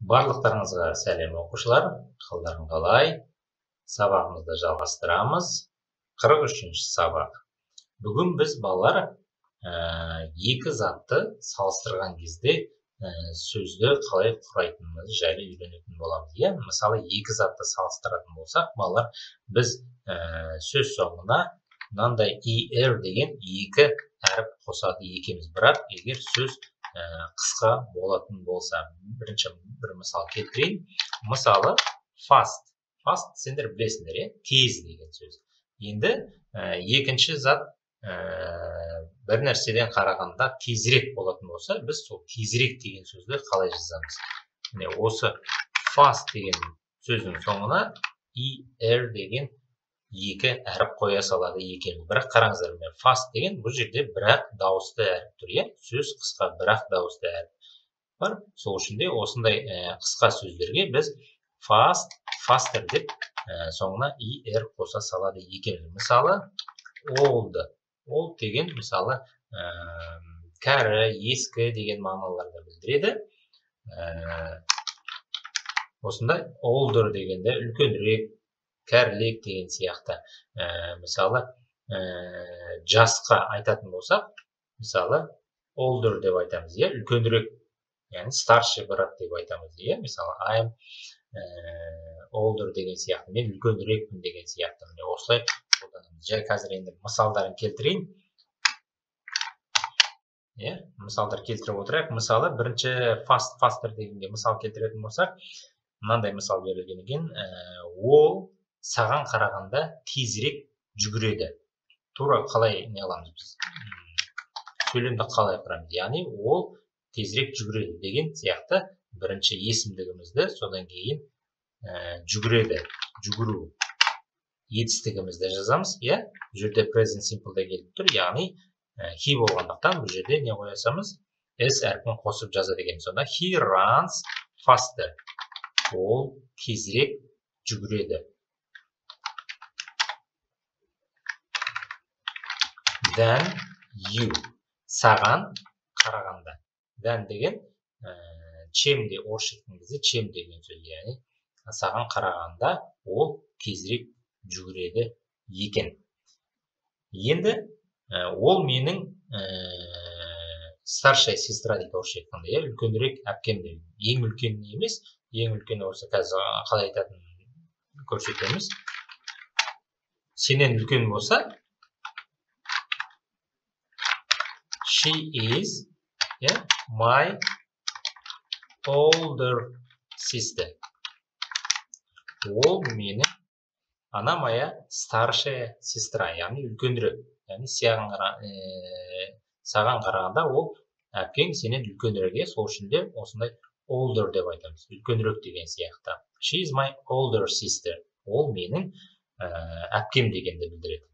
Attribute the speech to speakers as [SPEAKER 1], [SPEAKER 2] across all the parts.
[SPEAKER 1] Барлықтарыңызға сәлем оқушылар, қалдарың қалай? Сабағымызды жалғастырамыз. 43-ші сабақ. Бүгін біз балалар екі затты салыстырған кезде сөзді қалай құрайтынымыз жайлы үйренетін боламыз. Мысалы, екі затты салыстыратын болсақ, балалар біз сөз соңына мынандай er деген екі әріп қосады екенбіз. Бірақ егер сөз қысқа болатын болса, бірінші бір мысал келтірейін. Мысалы, fast. Fast сендер білесіңдер, тез деген сөз. Енді екінші зат бір нәрседен қарағанда тезірек болатын болса, біз сол тезірек деген сөзді қалай жазамыз? Міне осы fast деген сөздің соңына er деген екі әріп қоя салады екен. Бірақ қараңыздар, fast деген бұл жерде бірақ дауысты әріп тұр, сөз қысқа бірақ дауысты әріп бар. Сол үшін де осындай қысқа сөздерге біз fast, faster деп соңына er қоса салады екен. Мысалы, old деген мысалы кәрі, ескі деген мағыналарды білдіреді. Осындай older дегенде үлкенірек, кәрілік деген сияқты. Мысалы, жасқа айтатын болсақ, мысалы, older деп айтамыз, үлкенірек, яғни старший брат деп айтамыз, мысалы, I'm older деген сияқты, мен үлкенірекпін деген сияқты. Осылай жай қазір енді мысалдарын келтірейін. Мысалдар келтіріп отырайық. Мысалы, бірінші faster дегенде мысал келтіретін болсақ, мынандай мысал берілген екен. Ол саған қарағанда тезірек жүгіреді. Тура қалай не аламыз біз? Сөйлемді қалай құрамыз? Яғни ол тезірек жүгіреді деген сияқты бірінші есімдігімізді, содан кейін жүгіреді, жүгіру етістігімізді жазамыз. Бұл жерде present simple'да келіп тұр, яғни he болғандықтан бұл жерде не қоясамыз? S әрпін қосып жазады екен. Сонда he runs faster. Ол тезірек жүгіреді. Than you. Саған қарағанда. Than деген чем де орысшылықтың кезде чем деген сөз, яғни саған қарағанда ол тезірек жүгіреді екен. Енді ол менің старшая сестра дейді орысшылықта, үлкенірек әпкем дейді. Ең үлкен емес, ең үлкен орысша қазір қалай айтатынын көрсетеміз. Сенен үлкен болса, she is my older sister. Ол менің, она моя старшая сестра, яғни үлкенірек. Яғни саған қарағанда ол әпкең сенен үлкенірек, сол үшін де осындай older деп айтамыз, үлкенірек деген сияқты. She is my older sister. Ол менің әпкем дегенді білдіреді.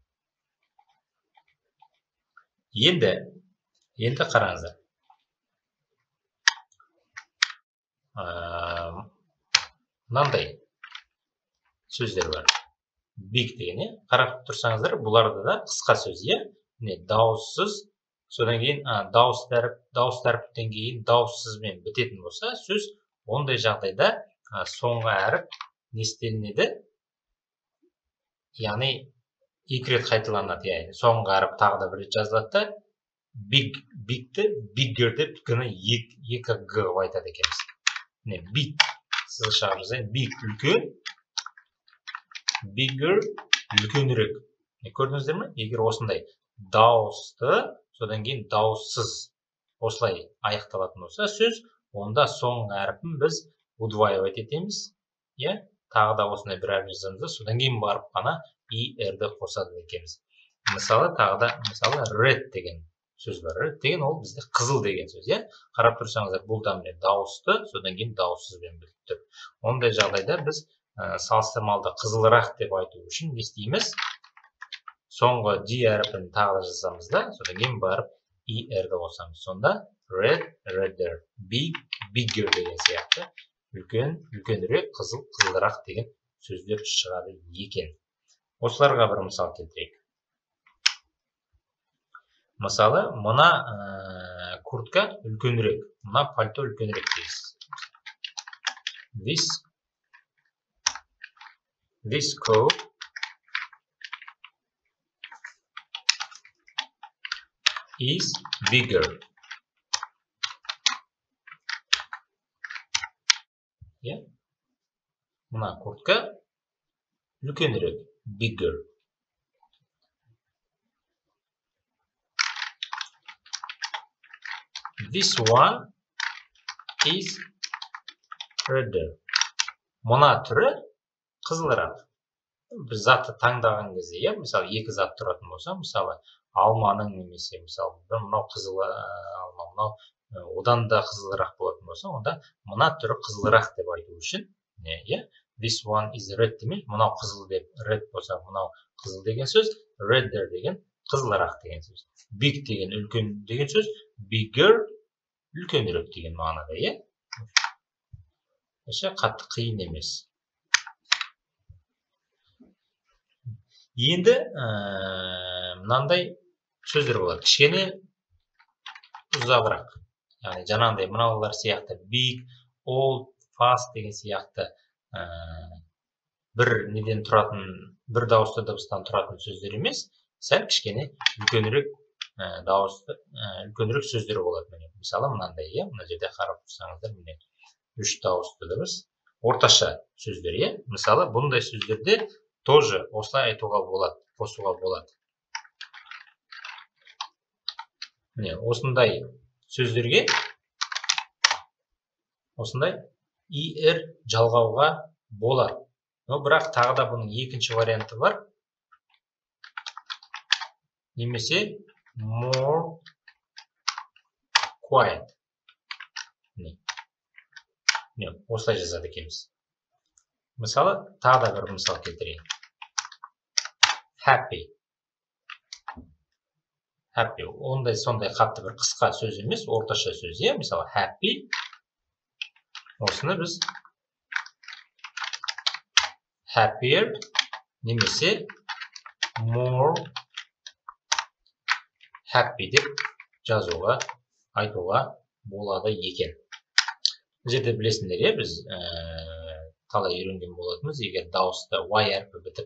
[SPEAKER 1] Енді қараңыздар. Мынандай сөздер бар. Big деген, қарап тұрсаңыздар, бұларды да қысқа сөз, дауыссыз, содан кейін дауыс әріптен кейін дауыссызбен бітетін болса, сөз ондай жағдайда соңғы әріп не істелінеді? Яғни екі рет қайталанады, соңғы әріп тағы да бір рет жазылады. Big'ті bigger деп гіні екі г қылып айтады екенбіз. Big, сіз шығарып жазайын, big үлкен, bigger үлкенірек. Көрдіңіздер ме? Егер осындай дауысты, содан кейін дауыссыз осылай аяқталатын болса сөз, онда соңғы әріпін біз удваивать етеміз. Тағы да осындай бір әріп жазамыз, содан кейін барып қана er-ді қосады екенбіз. Мысалы, тағы да red деген сөз бар. Red деген ол бізде қызыл деген сөз. Қарап тұрсаңыздар, бұл да дауысты, содан кейін дауыссызбен біліп тұр. Ондай жағдайда біз салыстырмалды қызылырақ деп айту үшін не істейміз? Соңғы D әріпін тағы да жазамыз да, содан кейін барып er-ді қосамыз. Сонда red, redder, big, bigger деген сияқты үлкен, үлкенірек, қызыл, қызылырақ деген сөздер шығады екен. Осыларға бір мысал келтірейік. Мысалы, мына куртка үлкенірек, мына пальто үлкенірек дейсіз. This coat is bigger. Yeah. Мына куртка үлкенірек. Bigger. This one is redder. Мына түрі қызылырақ. Бір затты таңдаған кезде, иә, мысалы, екі зат тұратын болса, мысалы, алманың немесе, мысалы, мынау қызыл алма, мынау одан да қызылырақ болатын болса, онда мына түрі қызылырақ деп айту үшін, иә, this one is red демей, мынау қызыл деп, red болса, мынау қызыл деген сөз, redder деген қызылырақ деген сөз. Big деген үлкен деген сөз, bigger үлкенірек деген мағынада, иә. Қатты қиын емес. Енді мынандай сөздер болады. Кішкене ұзағырақ. Яғни жаңағыдай мынаулар сияқты big, old, fast деген сияқты бір неден тұратын, бір дауысты дыбыстан тұратын сөздер емес, сәл кішкене үлкенірек дауысты, үлкенірек сөздер болады. Мысалы, мынандай, иә, мына жерде қарап тұрсаңыздар, міне 3 дауысты дыбыс, орташа сөздер, иә. Мысалы, бұндай сөздерде тоже осылай айтуға болады, қосуға болады. Міне, осындай сөздерге осындай er жалғауға болады. Но бірақ тағы да бұның екінші варианты бар. Немесе more quiet. Міне, осылай жазады екенбіз. Мысалы, тағы да бір мысал келтірейін. Happy. Happy. Ондай сондай қатты бір қысқа сөз емес, орташа сөз, иә. Мысалы, happy. Осыны біз happier немесе more happy деп жазуға, айтуға болады екен. Бұл жерде білесіңдер, иә, біз талай үйренген болатынбыз, егер дауысты y әрпі бітіп,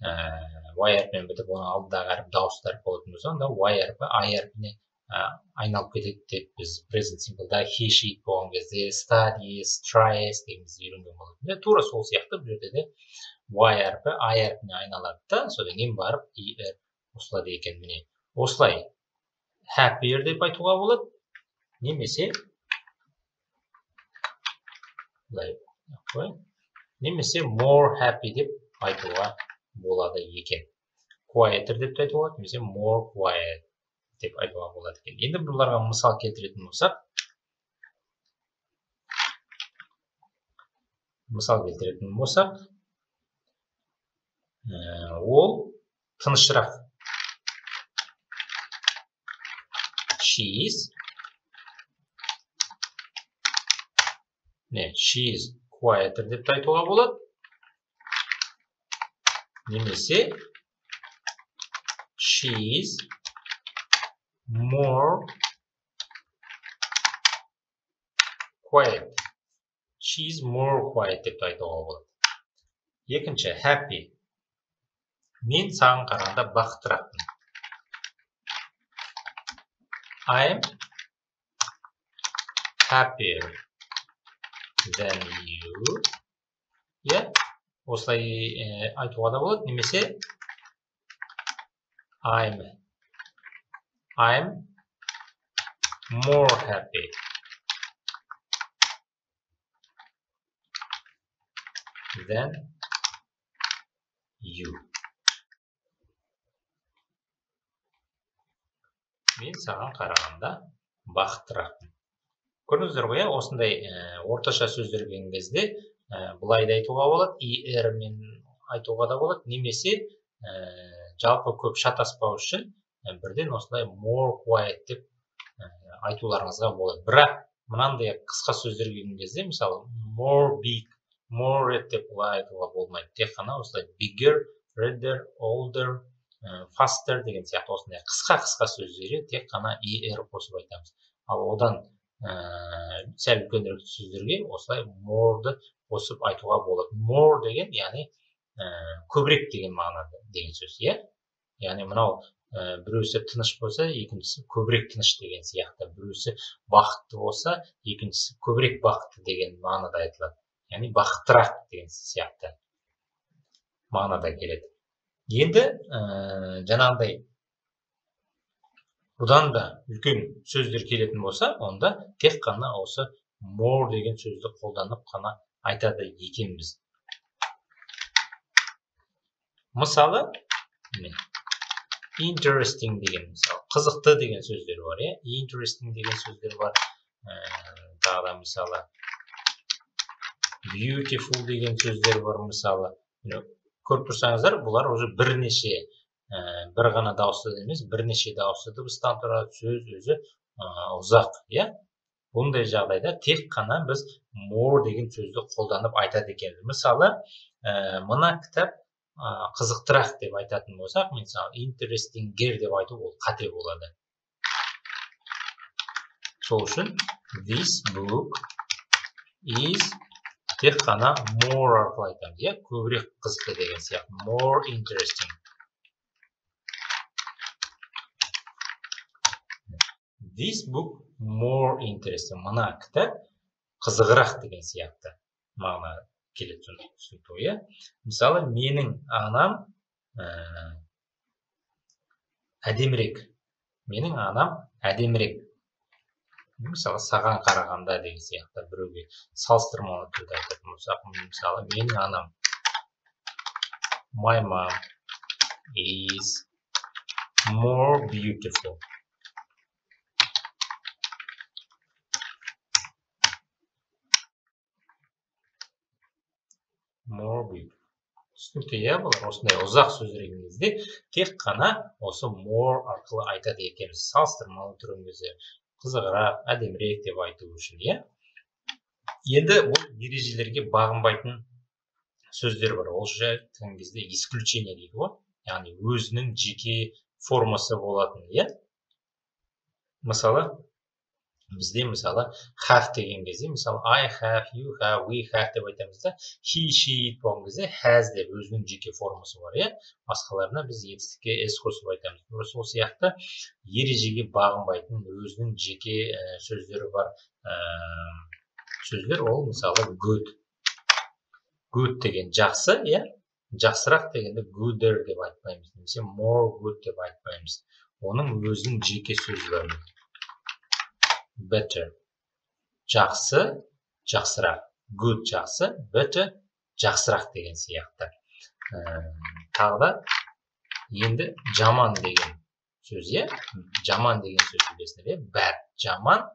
[SPEAKER 1] y әрпімен бітіп, оның алдыдағы әріп дауысты әріп болатын болса, онда y әрпі I әрпіне айналып кетеді деп біз present simple'да he, she болған кезде studies, tries деген біз үйренген болатын. Тура сол сияқты бұл жерде де y әрпі I әрпіне айналады да, содан кейін барып er қосылады екен. Міне осылай happier деп айтуға болады, немесе more happy деп айтуға болады екен. Quieter деп те айтуға болады, немесе more quiet деп айтуға болады екен. Енді бұларға мысал келтіретін болсақ, ол тынышырақ. She is quieter деп те айтуға болады, немесе she is more quiet. She is more quiet деп айтуға болады. Екінші, happy. Мен саған қарағанда бақыттырақпын. I am happier than you. Yeah, осылай айтуға да болады, немесе I'm more happy than you. Мен саған қарағанда бақыттырақпын. Көрдіңіздер ғой, осындай орташа сөздер келген кезде былай да айтуға болады, er мен айтуға да болады, немесе жалпы көп шатаспау үшін бірден осылай more quiet деп айтуларыңызға болады. Бірақ мынандай қысқа сөздер келген кезде, мысалы more big, more red деп бұлай айтуға болмайды. Тек қана осылай bigger, redder, older, faster деген сияқты осындай қысқа сөздері тек қана er қосып айтамыз. Ал одан сәл үлкенірек сөздерге осылай more'ды қосып айтуға болады. More деген, яғни көбірек деген мағынада деген сөз, иә? Яғни мынау біреусі тыныш болса, екіншісі көбірек тыныш деген сияқты. Біреусі бақытты болса, екіншісі көбірек бақытты деген мағынада айтылады. Яғни бақыттырақ деген сияқты мағынада келеді. Енді жаңағыдай бұдан да үлкен сөздер келетін болса, онда тек қана осы more деген сөзді қолданып қана айтады екенбіз. Мысалы, interesting деген, мысалы, қызықты деген сөздер бар, иә? Interesting деген сөздер бар. Тағы да мысалы, beautiful деген сөздер бар, мысалы. Көріп тұрсаңыздар, бұлар уже бірнеше, бір ғана дауысты емес, бірнеше дауысты дыбыстан тұрады, сөз өзі ұзақ, иә? Бұндай жағдайда тек қана біз more деген сөзді қолданып айтады екенбіз. Мысалы, мына кітап қызықтырақ деп айтатын болсақ, мысалы, interesting-гер деп айту ол қате болады. Сол үшін, this book is тек қана more арқылы айтамыз, иә? Көбірек қызықты деген сияқты. More interesting. This book more interesting. Мына кітап қызығырақ деген сияқты мағына келеді түсінікті, иә? Мысалы, менің анам әдемірек. Менің анам әдемірек. Мысалы, саған қарағанда деген сияқты біреуге салыстырмалы түрде айтатын болсақ, мысалы, менің анам my mom is more beautiful. More beautiful. Түсінікті, иә, бұлар осындай ұзақ сөздер деген кезде тек қана осы more арқылы айтады екенбіз. Салыстырмалы түрінде қызығырақ, әдемірек деп айту үшін, иә? Енді ол ережелерге бағынбайтын сөздер бар. Ол айтқан кезде исключение дейді ғой. Яғни өзінің жеке формасы болатын, иә? Мысалы, бізде мысалы have деген кезде, мысалы I have, you have, we have деп айтамыз да, he, she болған кезде has деп өзінің жеке формасы бар, иә? Басқаларына біз етістікке s қосып айтамыз. Сол сияқты ережеге бағынбайтын өзінің жеке сөздері бар сөздер, ол мысалы good. Good деген жақсы, иә? Жақсырақ дегенде gooder деп айтпаймыз, немесе more good деп айтпаймыз. Оның өзінің жеке сөзі бар. Better. Жақсы, жақсырақ. Good жақсы, better жақсырақ деген сияқты. Тағы да енді жаман деген сөз, иә? Жаман деген сөз білесіңдер, иә? Bad, жаман.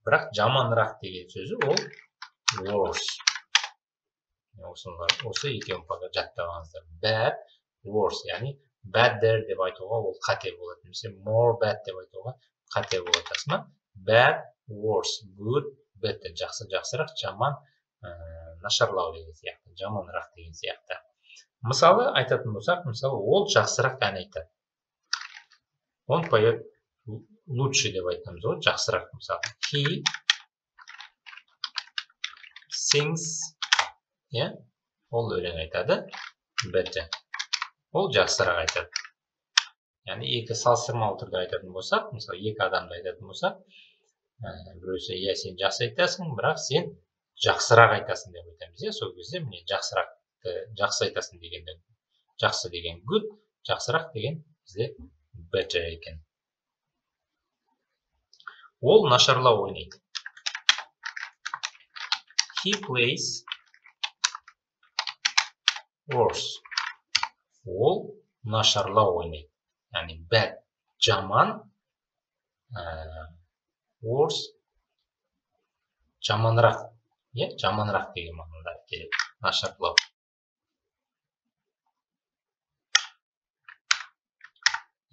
[SPEAKER 1] Бірақ жаманырақ деген сөзі ол worse. Осы екеуін жаттағаныздар. Bad, worse, яғни better деп айтуға ол қате болады. Немесе more bad деп айтуға қате болады. Bad, worse, good, better. Жақсы, жақсырақ, жаман, нашарлау деген сияқты. Жаманырақ деген сияқты. Мысалы, айтатын болсақ, мысалы, ол жақсырақ ән айтады. Он поет лучше деп айтамыз ғой, жақсырақ. Мысалы, he sings, иә, ол өлең айтады, better. Ол жақсырақ айтады. Яғни екі салыстырмалы түрде айтатын болсақ, мысалы, екі адамды айтатын болсақ, біреусі, иә, сен жақсы айтасың, бірақ сен жақсырақ айтасың деп айтамыз, иә? Сол кезде міне жақсырақты жақсы айтасың дегенде, жақсы деген good, жақсырақ деген бізде better екен. Ол нашарлау ойнайды. He plays worse. Ол нашарлау ойнайды. Яғни bad, жаман, worse, жаманырақ. Иә, жаманырақ деген мағынада келеді. Нашарлау.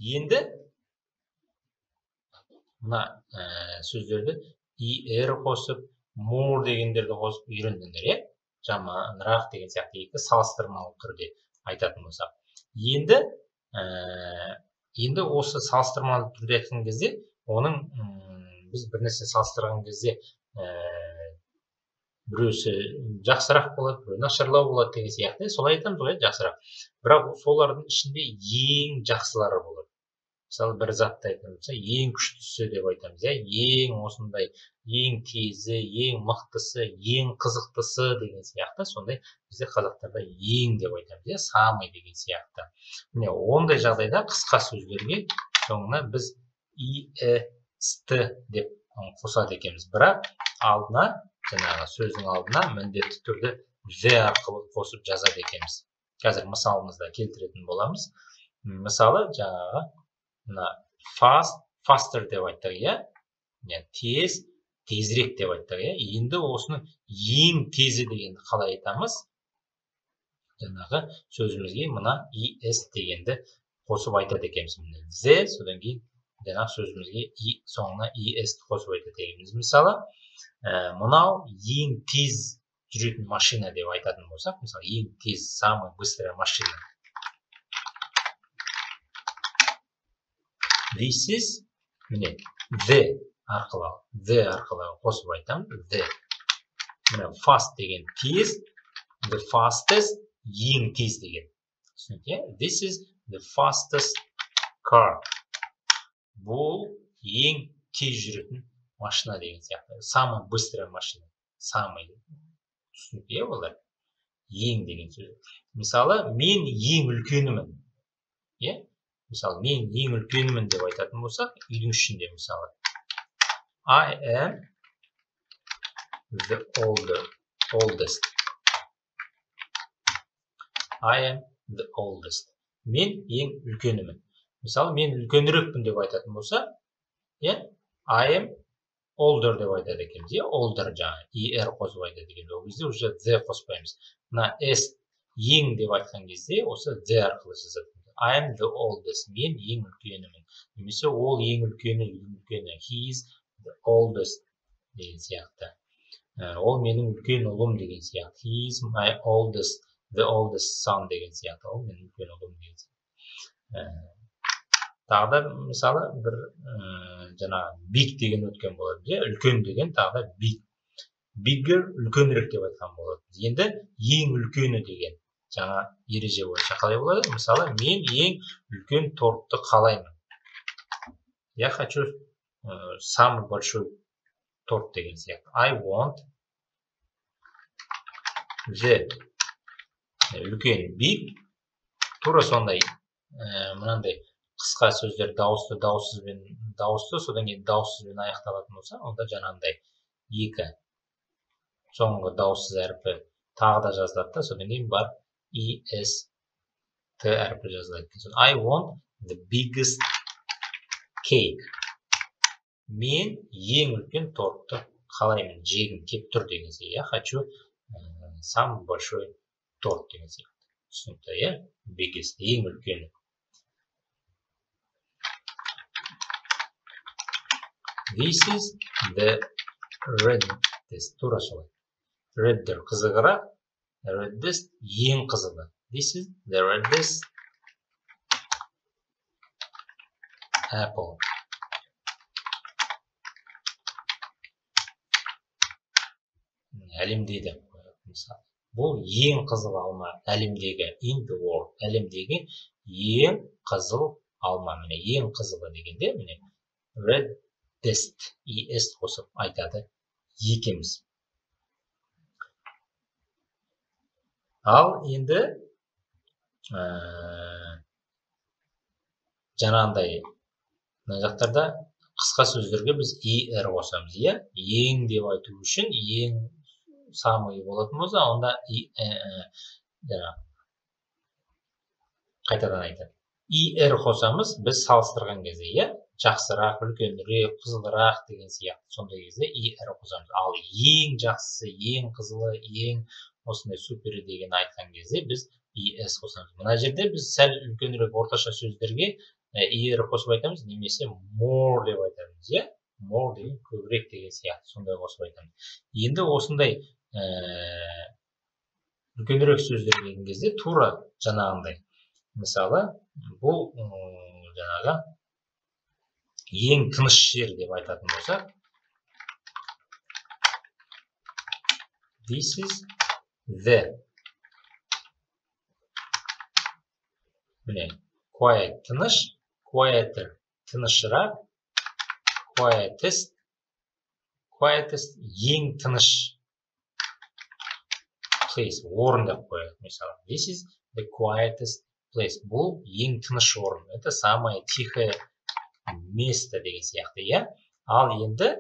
[SPEAKER 1] Енді мына сөздерді er қосып, more дегендерді қосып үйрендіңдер, иә? Жаманырақ деген сияқты екі салыстырмалы түрде айтатын болсақ. Енді осы салыстырмалы түрде айтқан кезде, оның біз бір нәрсе салыстырған кезде біреусі жақсырақ болады, біреу нашарлау болады деген сияқты. Солай айтамыз ғой, жақсырақ. Бірақ солардың ішінде ең жақсылары болады. Мысалы, бір затты айтамыз, ең күштісі деп айтамыз, ең осындай, ең тезі, ең мықтысы, ең қызықтысы деген сияқты. Сондай бізде қазақтарда ең деп айтамыз, самый деген сияқты. Міне, ондай жағдайда қысқа сөздерге соңына біз est деп қосады екенбіз. Бірақ алдына, жаңағы сөздің алдына міндетті түрде the арқылы қосып жазады екенбіз. Қазір мысалымызда келтіретін боламыз. Мысалы, жаңағы faster деп айттық, тез, тезірек деп айттық. Енді осының ең тезі дегенді қалай айтамыз? Жаңағы сөзімізге мына es дегенді қосып айтады екенбіз. The, содан кейін жаңағы сөзімізге соңына es қосып айтады екенбіз. Мысалы, мынау ең тез жүретін машина деп айтатын болсақ, мысалы, ең тез, самая быстрая машина. This is, міне, the арқылы қосып айтам. The. Міне, fast деген тез, the fastest, ең тез деген. This is the fastest car. Бұл ең тез жүретін машина деген сияқты. Самая быстрая машина. Самый. Түсінікті, олар. Ең деген сөз. Мысалы, мен ең үлкенімін. Мысалы, мен ең үлкенімін деп айтатын болсақ, үйдің ішінде мысалы. I am the oldest. I am the oldest. Мен ең үлкенімін. Мысалы, мен үлкенірекпін деп айтатын болса, I am older деп айтады екенбіз. Older жаңа, қосып айтады екенбіз. Ол кезде уже the қоспаймыз. Мына s ең деп айтқан кезде, осы the арқылы жазады. I am the oldest. Мен ең үлкенімін. Немесе ол ең үлкені, he is the oldest деген сияқты. Ол менің үлкен ұлым деген сияқты. He is my oldest, the oldest son деген сияқты. Ол менің үлкен ұлым деген сияқты. Тағы да, мысалы, бір жаңа big деген өткен болады. Үлкен деген тағы да big. Bigger үлкенірек деп айтқан болады. Енді ең үлкені деген жаңа ереже бойынша қалай болады? Мысалы, мен ең үлкен тортты қалаймын. Я хочу самый большой торт деген сияқты. I want the үлкен big. Тура сондай мынандай қысқа сөздер дауысты, содан кейін дауыссызбен аяқталатын болса, онда жаңағындай екі соңғы дауыссыз әрпі тағы да жазылады, содан кейін бар est әрпі жазылады. I want the biggest cake. Мен ең үлкен тортты қалаймын, жегім кеп тұр деген сияқты. Я хочу самый большой торт деген сияқты. Түсінікті, biggest, ең үлкені. This is the reddest. Тура солай. Redder қызығырақ, reddest ең қызығы. This is the reddest apple. Әлемдегі, мысалы. Бұл ең қызыл алма, әлемдегі, in the world, әлемдегі ең қызыл алма. Міне, ең қызылы дегенде, міне, reddest, est қосып айтады екеміз. Ал енді жаңағындай мына жақтарда қысқа сөздерге біз қосамыз. Ең деп айту үшін ең самый болатын болса, онда қайтадан айтады. Қосамыз біз салыстырған кезде, жақсырақ, үлкенірек, қызылырақ деген сияқты. Сондай кезде қосамыз. Ал ең жақсысы, ең қызылы, ең осындай супері деген айтқан кезде біз es қосамыз. Мына жерде біз сәл үлкенірек орташа сөздерге қосып айтамыз, немесе more деп айтамыз. More деген көбірек деген сияқты. Сондай қосып айтамыз. Енді осындай үлкенірек сөздер деген кезде тура жаңағындай. Мысалы, бұл жаңағы ең тыныш жер деп айтатын болса, This is the. Міне, quiet тыныш, quieter тынышырақ, quietest ең тыныш place, орын деп қояды. Мысалы, this is the quietest place. Бұл ең тыныш орын. Это самое тихое место деген сияқты, иә? Ал енді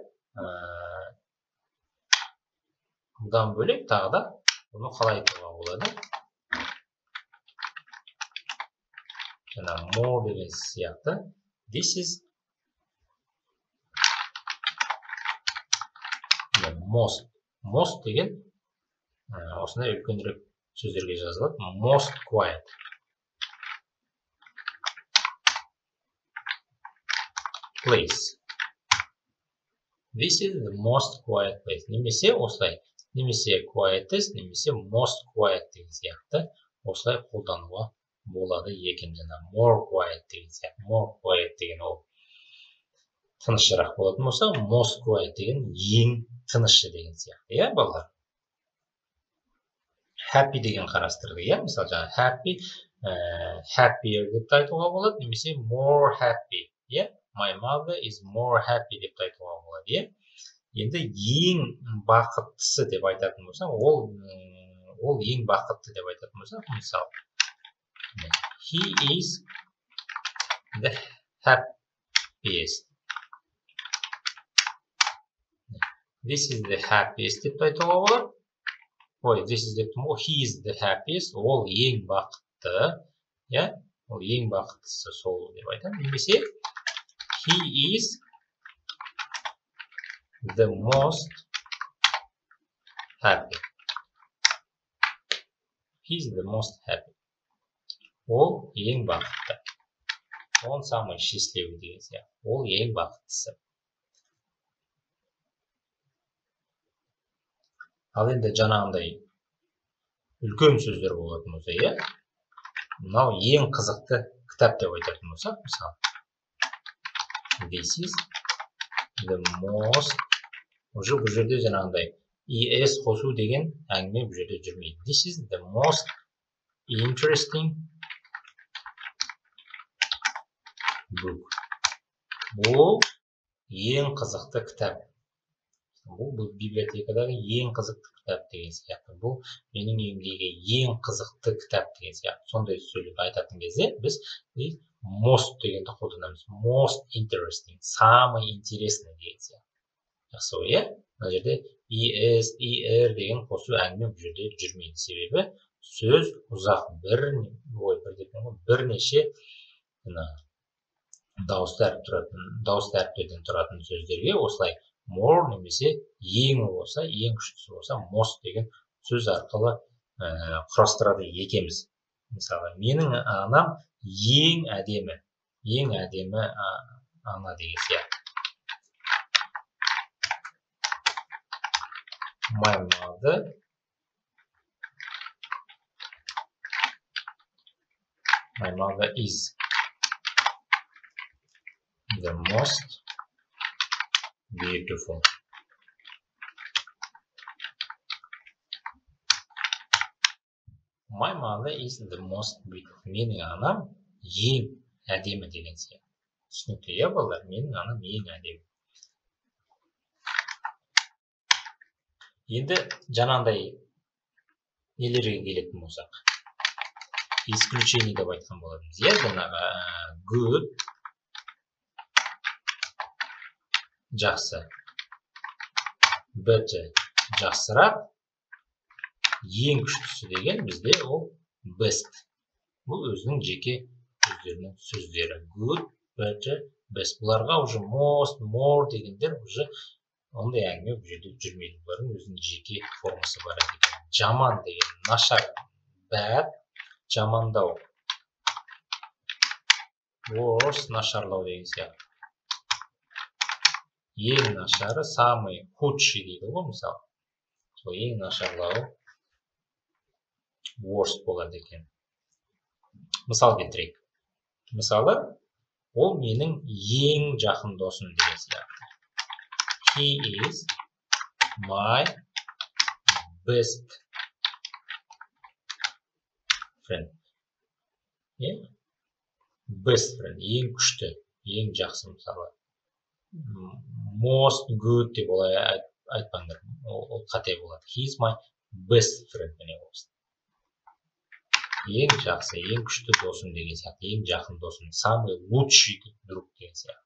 [SPEAKER 1] бұдан бөлек тағы да бұны қалай айтуға болады? Жаңа more деген сияқты. This is most. Most деген осындай үлкенірек сөздерге жазылады. Most quiet. Place. This is the most quiet place. Немесе осылай. Немесе quietest, немесе most quiet деген сияқты. Осылай қолдануға болады екен. Жаңа more quiet деген сияқты. More quiet деген ол тынышырақ болатын болса, most quiet деген ең тынышы деген сияқты. Иә, балалар? Happy деген қарастырды. Иә, мысалы жаңа happy, happier деп айтуға болады, немесе more happy. Иә, my mother is more happy деп айтуға болады. Иә, енді ең бақыттысы деп айтатын болса, ол ең бақытты деп айтатын болса, мысалы, he is the happiest. This is the happiest деп айтуға болады. Ой, this is деп тұрмын, he is the happiest. Ол ең бақытты. Иә, ол ең бақыттысы сол деп айтамын. Немесе he is the most happy. He is the most happy. Ол ең бақытты. Он самый счастливый деген сияқты. Ол ең бақыттысы. Ал енді жаңағындай үлкен сөздер болатын болса, иә? Мынау ең қызықты кітап деп айтатын болса, мысалы, this is the most. Уже бұл жерде жаңағындай es қосу деген әңгіме бұл жерде жүрмейді. This is the most interesting book. Бұл ең қызықты кітап. Бұл библиотекадағы ең қызықты кітап деген сияқты. Бұл менің үйімдегі ең қызықты кітап деген сияқты. Сондай сөйлеп айтатын кезде біз most дегенді қолданамыз. Most interesting, самый интересный деген сияқты. Жақсы ғой, иә? Мына жерде es, er деген қосу әңгіме бұл жерде жүрмейді. Себебі сөз ұзақ бірнеше дауысты әріптерден тұратын сөздерге осылай more немесе ең болса, ең күштісі болса, most деген сөз арқылы құрастырады екеміз. Мысалы, менің анам ең әдемі ана деген сияқты. My mother is the most beautiful. My mother is the most beautiful. Менің анам ең әдемі деген сияқты. Түсінікті, иә, балалар? Менің анам ең әдемі. Енді жаңағындай нелерге келетін болсақ, исключение деп айтқан боламыз. Иә, жаңағы good, жақсы, better, жақсырақ, ең күштісі деген бізде ол best. Бұл өзінің жеке өздерінің сөздері. Good, better, best. Бұларға уже most, more дегендер уже ондай әңгіме бұл жерде жүрмейді. Бұлардың өзінің жеке формасы бар екен. Жаман деген, нашар, bad, жамандау. Worse, нашарлау деген сияқты. Ең нашары, самый худший дейді ғой, мысалы. Сол ең нашарлауы worst болады екен. Мысал келтірейік. Мысалы, ол менің ең жақын досым деген сияқты. He is my best friend. Best friend, ең күшті, ең жақсы мысалы. Most good деп олай айтпаңдар, ол қате болады. He is my best friend. Ең жақсы, ең күшті досым деген сияқты, ең жақын досым. Самый лучший друг деген сияқты.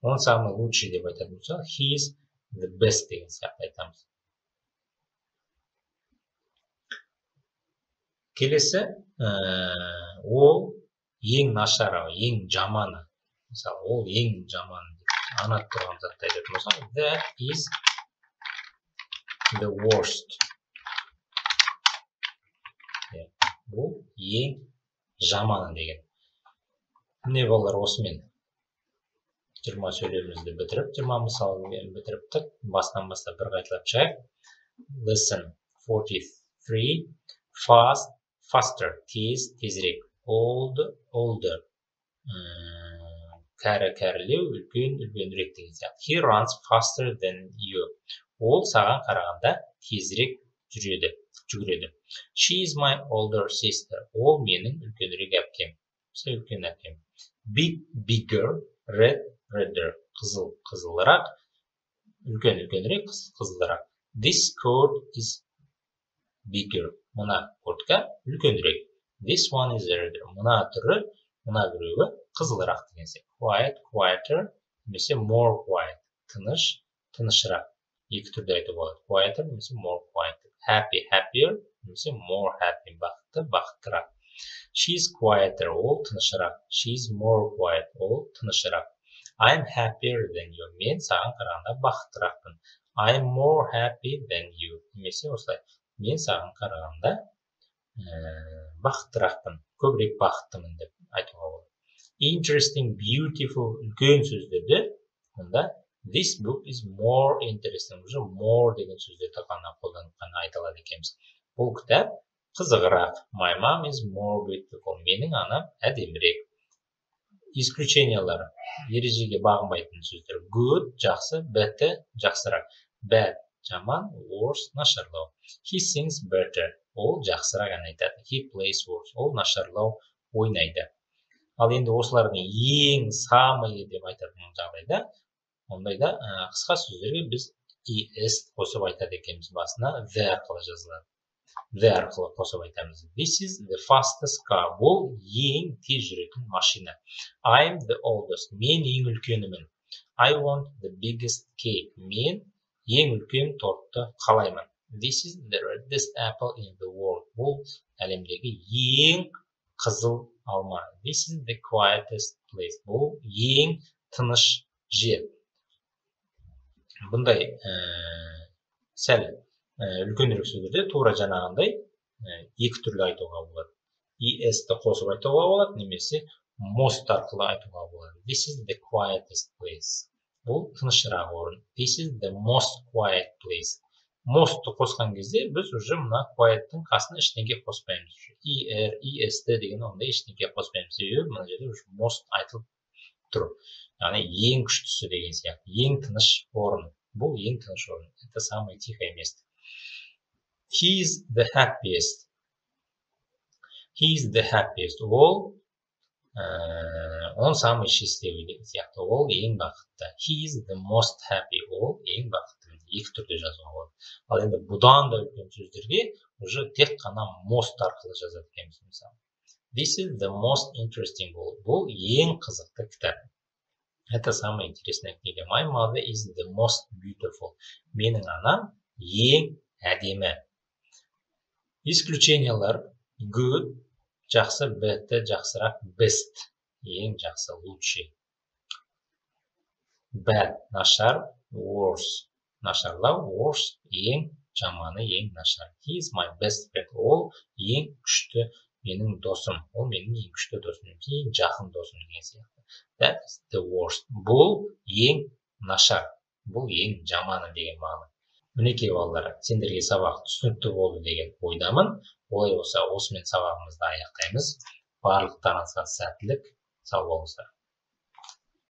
[SPEAKER 1] Он самый лучший деп айтатын болса, he is the best деген сияқты айтамыз. Келесі, ол ең нашары, ең жаманы. Мысалы, ол ең жаманы деп анат тұрған затты айтатын болса, that is the worst. Бұл ең жаманы деген. Міне балалар, осымен 20 сөйлемімізді бітіріп, 20 мысалымен бітіріптік. Басынан бастап бір қайталап шығайық. Lesson 43. Fast, faster, тез, тезірек. Old, older. Кәрі-кәрілеу, үлкен, үлкенірек деген сияқты. He runs faster than you. Ол саған қарағанда тезірек жүгіреді. She is my older sister. Ол менің үлкенірек әпкем. Үлкен әпкем. Big, bigger, red, redder. Қызыл, қызылырақ. Үлкен, үлкенірек, қызылырақ. This coat is bigger. Мына куртка үлкенірек. This one is redder. Мына түрі, мына біреуі қызылырақ деген сияқты. Quiet, quieter, немесе more quiet. Тыныш, тынышырақ. Екі түрде айтуға болады. Quieter, немесе more quiet. Happy, happier, немесе more happy. Бақытты, бақыттырақ. She is quieter, ол тынышырақ. She is more quiet, ол тынышырақ. I'm happier than you. Мен саған қарағанда бақыттырақпын. I'm more happy than you. Немесе осылай. Мен саған қарағанда бақыттырақпын. Көбірек бақыттымын деп айтуға болады. Interesting, beautiful, үлкен сөздерді, онда this book is more interesting. Уже more деген сөздерді ғана қолданып қана айтылады екенбіз. Бұл кітап қызығырақ. My mom is more beautiful. Менің анам әдемірек. Исключениялар, ережеге бағынбайтын сөздер. Good, жақсы, better, жақсырақ. Bad, жаман, worse, нашарлау. He sings better. Ол жақсырақ ән айтады. He plays worse. Ол нашарлау ойнайды. Ал енді осылардың ең самые деп айтатын жағдайда, ондайда қысқа сөздерге біз es қосып айтады екенбіз, басына the арқылы жазылады. The арқылы қосып айтамыз. This is the fastest car. Бұл ең тез жүретін машина. I'm the oldest. Мен ең үлкенімін. I want the biggest cake. Мен ең үлкен тортты қалаймын. This is the reddest apple in the world. Бұл әлемдегі ең қызыл алма. This is the quietest place. Бұл ең тыныш жер. Бұндай сәл үлкенірек сөздерде тура жаңағындай екі түрлі айтуға болады. Es-ті қосып айтуға болады, немесе most арқылы айтуға болады. This is the quietest place. Бұл тынышырақ орын. This is the most quiet place. Most-ты қосқан кезде біз уже мына quiet-тың қасына ештеңе қоспаймыз. Er, es-ті деген онда ештеңе қоспаймыз. Себебі мына жерде уже most айтылып тұр. Яғни ең күштісі деген сияқты. Ең тыныш орын. Бұл ең тыныш орын. Это самое тихое место. He is the happiest. He is the happiest. Он самый счастливый деген сияқты. Ол ең бақытты. He is the most happy. Ол ең бақытты. Екі түрде жазуға болады. Ал енді бұдан да үлкен сөздерге уже тек қана most арқылы жазады екенбіз мысалы. This is the most interesting. Бұл ең қызықты кітап. Это самая интересная книга. My mother is the most beautiful. Менің анам ең әдемі. Исключениялар good, жақсы, better, жақсырақ, best. Ең жақсы, лучший. Bad, нашар, worse. Нашарлау, worse, ең жаманы, ең нашар. He is my best friend. Ол ең күшті менің досым. Ол менің ең күшті досым. Ең жақын досым деген сияқты. That is the worst. Бұл ең нашар. Бұл ең жаманы деген мағына. Мінекей балалар, сендерге сабақ түсінікті болды деген ойдамын. Олай болса, осымен сабағымызды аяқтаймыз. Барлықтарыңызға сәттілік, сау болыңыздар.